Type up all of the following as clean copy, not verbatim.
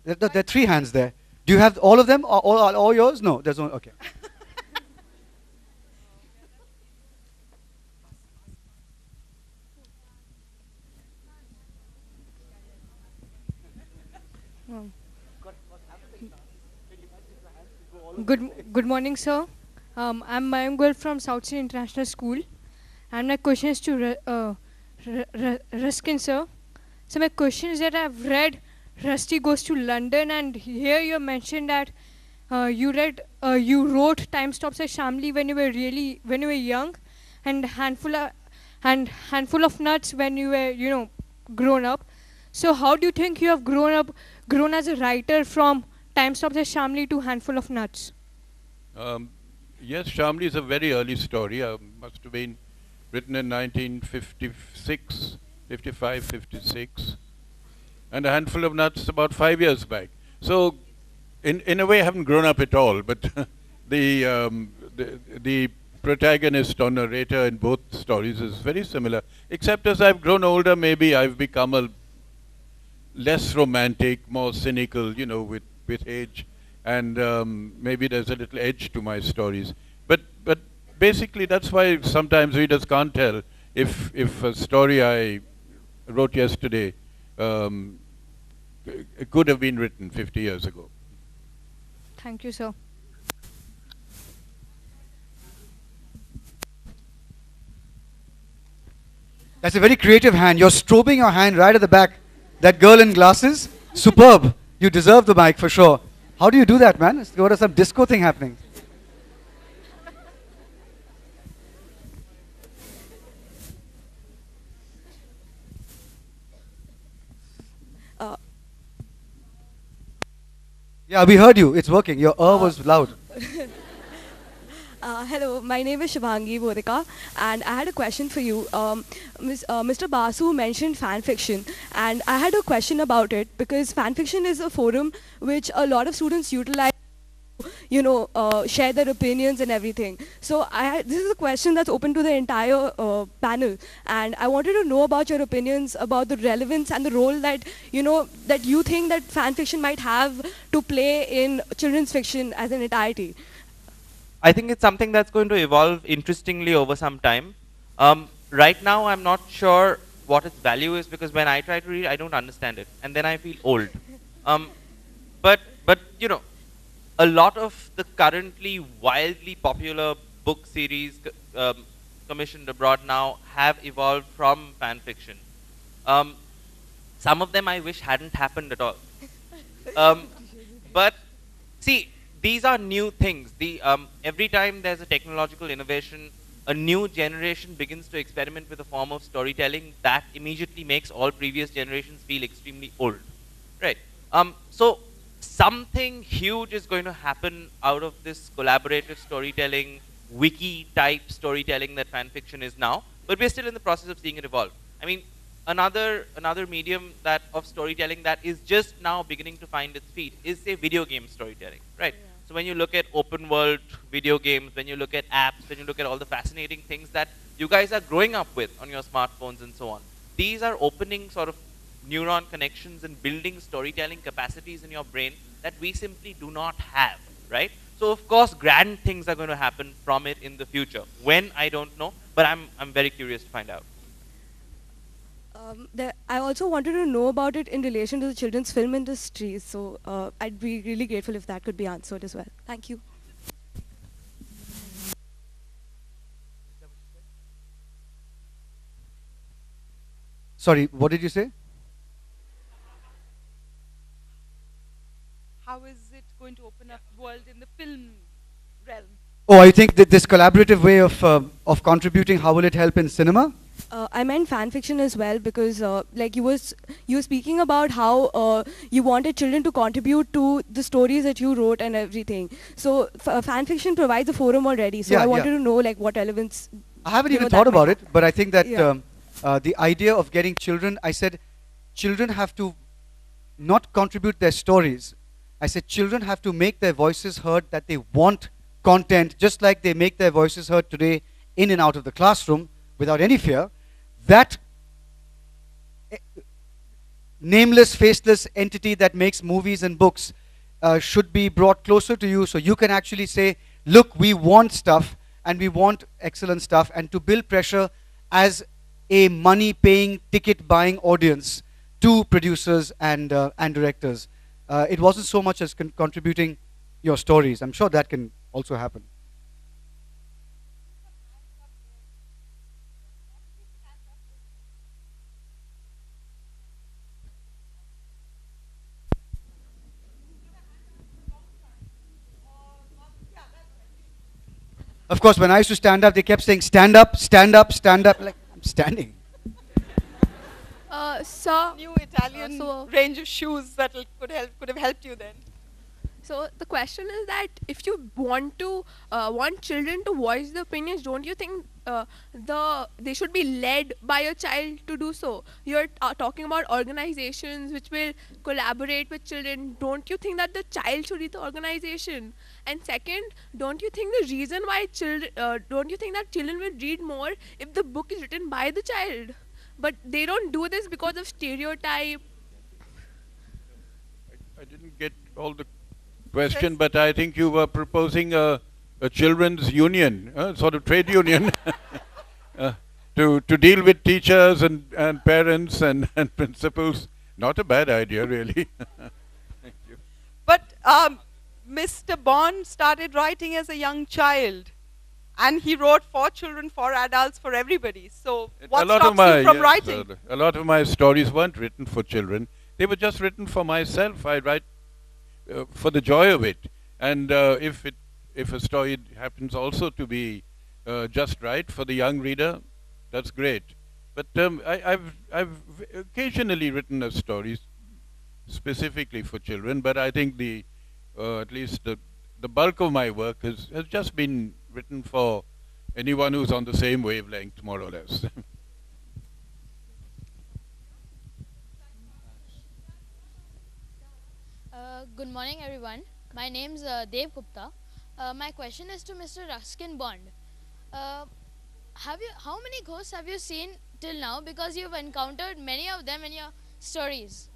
There are three hands there. Do you have all of them? All yours? No, there's only, okay. Um, good morning, sir. I'm Mayam from South Sea International School, and my question is to Ruskin, sir. So my question is that I've read Rusty Goes to London, and here you mentioned that you wrote Time Stops at Shamli when you were young, and handful of nuts when you were grown up. So how do you think you have grown as a writer from Time Stops at Shamli to Handful of Nuts? Um, yes, Shamli is a very early story. Must have been written in 1956, 55, 56. And A Handful of Nuts about 5 years back. So, in a way, I haven't grown up at all. But the protagonist or narrator in both stories is very similar. Except as I've grown older, maybe I've become a less romantic, more cynical, with age. And maybe there's a little edge to my stories. But basically, that's why sometimes readers can't tell if a story I wrote yesterday it could have been written 50 years ago. Thank you, sir. That's a very creative hand. You're strobing your hand right at the back. That girl in glasses, superb. You deserve the mic for sure. How do you do that, man? What is some disco thing happening? Yeah, we heard you. It's working. Your was loud. Hello, my name is Shubhangi Bodika, and I had a question for you. Mr. Basu mentioned fan fiction, and I had a question about it because fan fiction is a forum which a lot of students utilize, share their opinions and everything. So this is a question that's open to the entire panel, and I wanted to know about your opinions about the relevance and the role that that you think that fan fiction might have to play in children's fiction as an entirety. I think it's something that's going to evolve interestingly over some time. Right now, I'm not sure what its value is because when I try to read, I don't understand it, and then I feel old. But a lot of the currently wildly popular book series commissioned abroad now have evolved from fan fiction. Some of them I wish hadn't happened at all. But see, these are new things. Every time there's a technological innovation, a new generation begins to experiment with a form of storytelling that immediately makes all previous generations feel extremely old. Right. So something huge is going to happen out of this collaborative storytelling, wiki-type storytelling that fan fiction is now, but we're still in the process of seeing it evolve. I mean, another medium of storytelling that is just now beginning to find its feet is, say, video game storytelling, right? Yeah. So when you look at open world video games, when you look at apps, when you look at all the fascinating things that you guys are growing up with on your smartphones and so on, these are opening sort of neuron connections and building storytelling capacities in your brain that we simply do not have, right? So of course, grand things are going to happen from it in the future. When, I don't know, but I'm very curious to find out. I also wanted to know about it in relation to the children's film industry. So I'd be really grateful if that could be answered as well. Thank you. Sorry, what did you say? How is it going to open up the world in the film realm? Oh, I think that this collaborative way of contributing, how will it help in cinema? I meant fan fiction as well because, like you were speaking about how you wanted children to contribute to the stories that you wrote and everything. So fan fiction provides a forum already. So yeah, I wanted to know like what relevance. I haven't even thought about it, but I think that the idea of getting children, I said, children have to not contribute their stories. I said children have to make their voices heard, that they want content, just like they make their voices heard today in and out of the classroom without any fear. That nameless, faceless entity that makes movies and books should be brought closer to you so you can actually say, look, we want stuff and we want excellent stuff, and to build pressure as a money-paying, ticket-buying audience to producers and directors. It wasn't so much as contributing your stories. I'm sure that can also happen. Of course, when I used to stand up, they kept saying, stand up, stand up, stand up. Like, I'm standing. Sir, New Italian range of shoes that could have helped you then. so the question is that if you want to want children to voice their opinions, don't you think they should be led by a child to do so? You're talking about organizations which will collaborate with children. Don't you think that the child should lead the organization? And second, don't you think the reason why children don't you think that children will read more if the book is written by the child? But they don't do this because of stereotype. I didn't get all the question, but I think you were proposing a children's union, sort of trade union, to deal with teachers and parents and principals. Not a bad idea, really. Thank you. But Mr. Bond started writing as a young child. And he wrote for children, for adults, for everybody. So what stops you from writing? A lot of my stories weren't written for children. They were just written for myself. I write for the joy of it. And if a story happens also to be just right for the young reader, that's great. But I've occasionally written a story specifically for children. But I think at least the bulk of my work has just been written for anyone who's on the same wavelength, more or less. Good morning, everyone. My name's Dev Gupta. My question is to Mr. Ruskin Bond. How many ghosts have you seen till now? Because you've encountered many of them in your stories.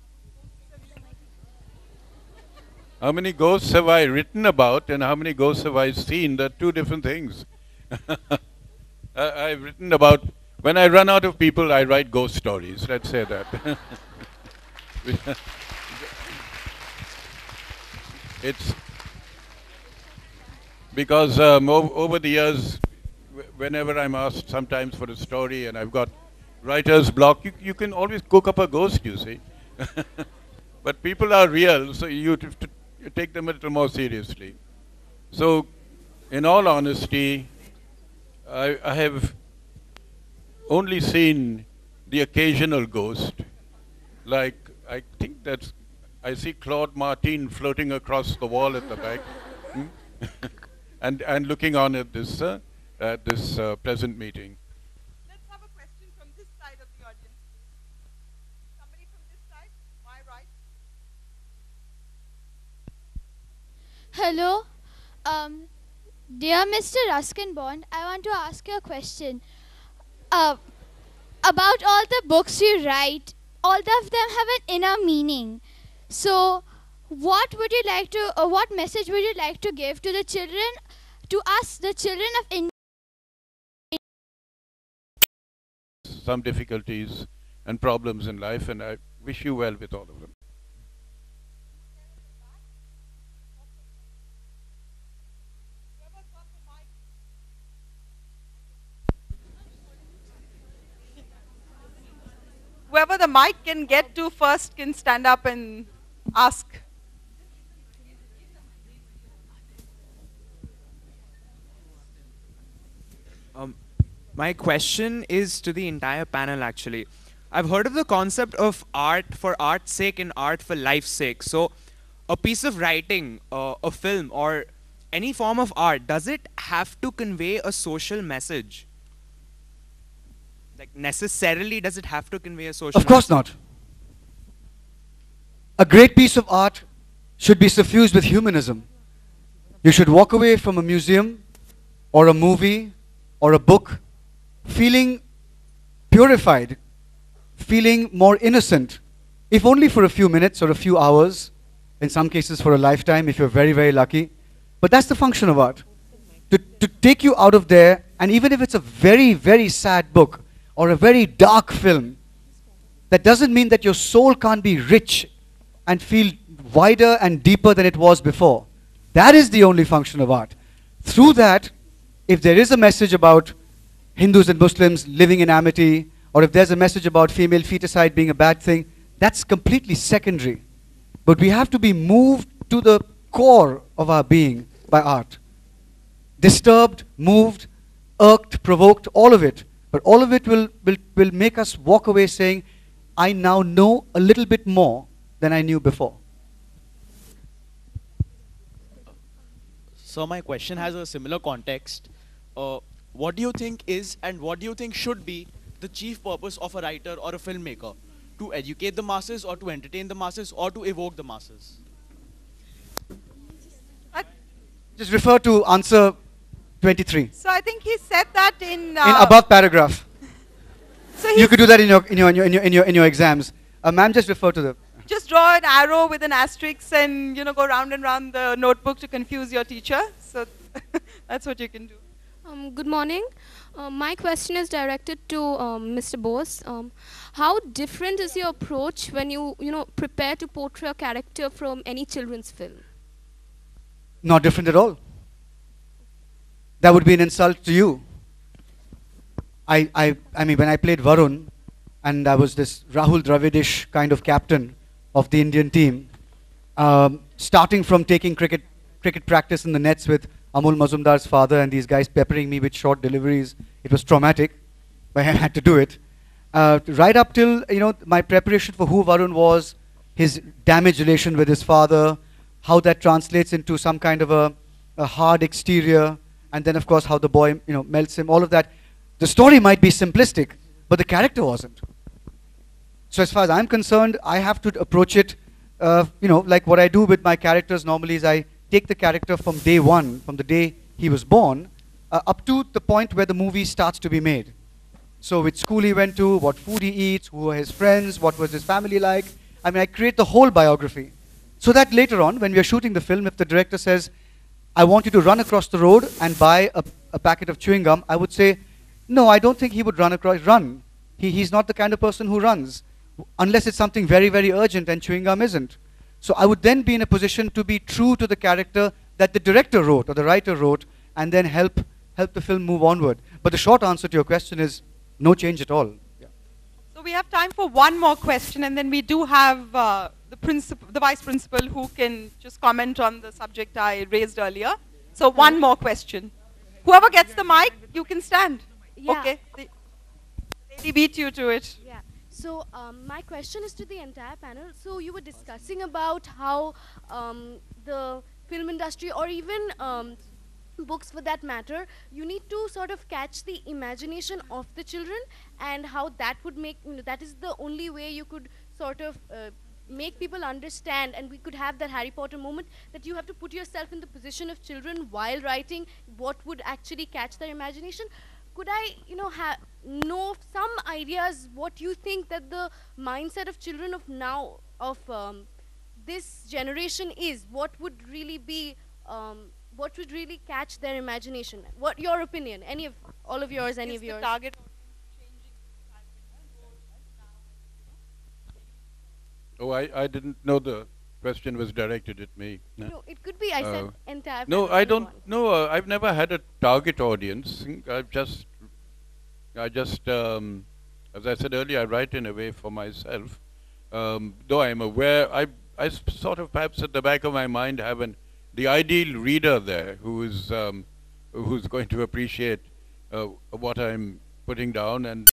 How many ghosts have I written about and how many ghosts have I seen? They're two different things. I've written about, when I run out of people, I write ghost stories. Let's say that. It's because over the years, whenever I'm asked sometimes for a story and I've got writer's block, you can always cook up a ghost, you see. But people are real, so you have to take them a little more seriously. So, in all honesty, I have only seen the occasional ghost. Like, I think I see Claude Martin floating across the wall at the back, and looking on at this present meeting. Let's have a question from this side of the audience. Somebody from this side, my right. Hello. Dear Mr. Ruskin Bond, I want to ask you a question. About all the books you write, all of them have an inner meaning. So, what message would you like to give to the children, to us, the children of India? Some difficulties and problems in life, and I wish you well with all of them. Whoever the mic can get to first can stand up and ask. My question is to the entire panel, actually. I've heard of the concept of art for art's sake and art for life's sake. So, a piece of writing, a film, or any form of art, does it have to convey a social message? Like, necessarily, does it have to convey a social message? Of course not. A great piece of art should be suffused with humanism. You should walk away from a museum or a movie or a book feeling purified, feeling more innocent, if only for a few minutes or a few hours, in some cases for a lifetime if you're very, very lucky. But that's the function of art. To take you out of there, and even if it's a very, very sad book or a very dark film, that doesn't mean that your soul can't be rich and feel wider and deeper than it was before. That is the only function of art. Through that, if there is a message about Hindus and Muslims living in amity, or if there's a message about female feticide being a bad thing, that's completely secondary. But we have to be moved to the core of our being by art. Disturbed, moved, irked, provoked, all of it. But all of it will make us walk away saying, I now know a little bit more than I knew before. So my question has a similar context. What do you think is and what do you think should be the chief purpose of a writer or a filmmaker? To educate the masses, or to entertain the masses, or to evoke the masses? Just refer to answer 23. So I think he said that in above paragraph. So you could do that in your exams. Ma'am, just refer to the. Just draw an arrow with an asterisk and go round and round the notebook to confuse your teacher. So that's what you can do. Good morning. My question is directed to Mr. Bose. How different is your approach when you prepare to portray a character from any children's film? Not different at all. That would be an insult to you. I mean, when I played Varun, and I was this Rahul Dravidish kind of captain of the Indian team, starting from taking cricket practice in the nets with Amul Mazumdar's father and these guys peppering me with short deliveries. It was traumatic, but I had to do it. Right up till my preparation for who Varun was, his damaged relation with his father, how that translates into some kind of a hard exterior, and then of course how the boy melts him. All of that. The story might be simplistic, but the character wasn't. So as far as I'm concerned, I have to approach it, like what I do with my characters normally is I take the character from day one, from the day he was born, up to the point where the movie starts to be made. So which school he went to, what food he eats, who are his friends, what was his family like. I mean, I create the whole biography. So that later on, when we are shooting the film, if the director says, I want you to run across the road and buy a packet of chewing gum, I would say, no, I don't think he would run. He's not the kind of person who runs, unless it's something very, very urgent, and chewing gum isn't. So I would then be in a position to be true to the character that the director wrote or the writer wrote, and then help the film move onward. But the short answer to your question is no change at all. Yeah. So we have time for one more question, and then we do have the vice principal who can just comment on the subject I raised earlier. So one more question. Whoever gets the mic, you can stand. Yeah. Okay. The lady beat you to it. Yeah. So my question is to the entire panel. So you were discussing about how the film industry, or even books for that matter, you need to sort of catch the imagination of the children, and how that would make, that is the only way you could sort of make people understand, and we could have that Harry Potter moment, that you have to put yourself in the position of children while writing what would actually catch their imagination. Could I, know some ideas what you think that the mindset of children of now, of this generation is? What would really be, what would really catch their imagination? What your opinion? Any of all of yours? Any of yours? Target. Oh, I didn't know the question was directed at me. No, it could be. I said entire. No, I don't. No, I've never had a target audience. I just, as I said earlier, I write in a way for myself. Though I'm aware, I sort of perhaps at the back of my mind have the ideal reader there who's going to appreciate what I'm putting down, and